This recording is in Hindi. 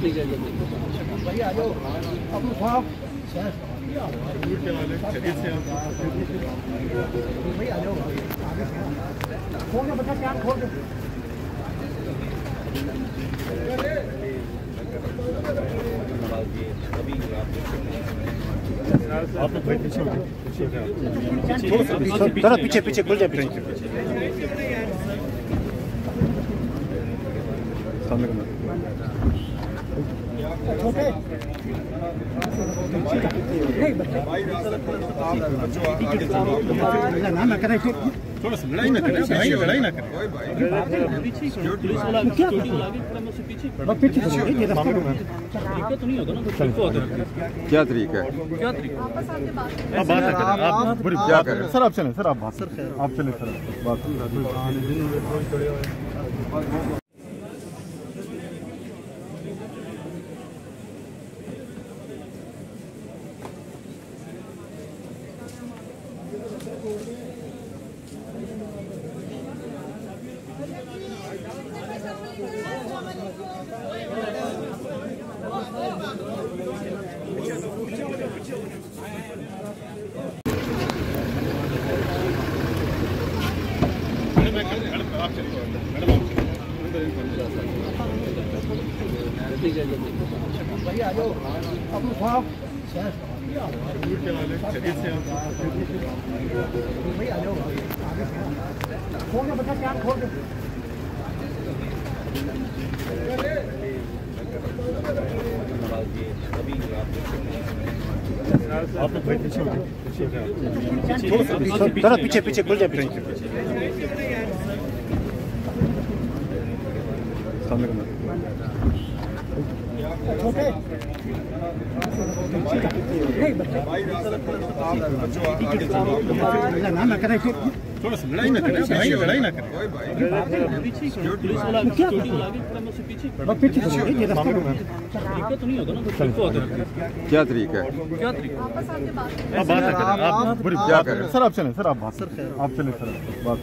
भाई आ जाओ अपने साहब भाई आ जाओ खोल के बच्चा क्या खोल के थोड़ा पीछे पीछे खुल जाए पीछे सामने थोड़ा सा लड़ाई ना करें, लड़ाई ना करें। क्या तरीका है? आप बात करें, आप क्या करें? सर आप चलें, सर आप बात आप चलें सर बात। भाई आ जाओ अपने साहब भाई आ जाओ खोल के बच्चा क्या खोल के थोड़ा पीछे पीछे खुल जाए पीछे सामने थोड़ा सा लड़ाई ना करें, लड़ाई ना करें। क्या तरीका है? आप बात करें, आप क्या करें? सर आप चलें, सर आप बात आप चलें सर बात।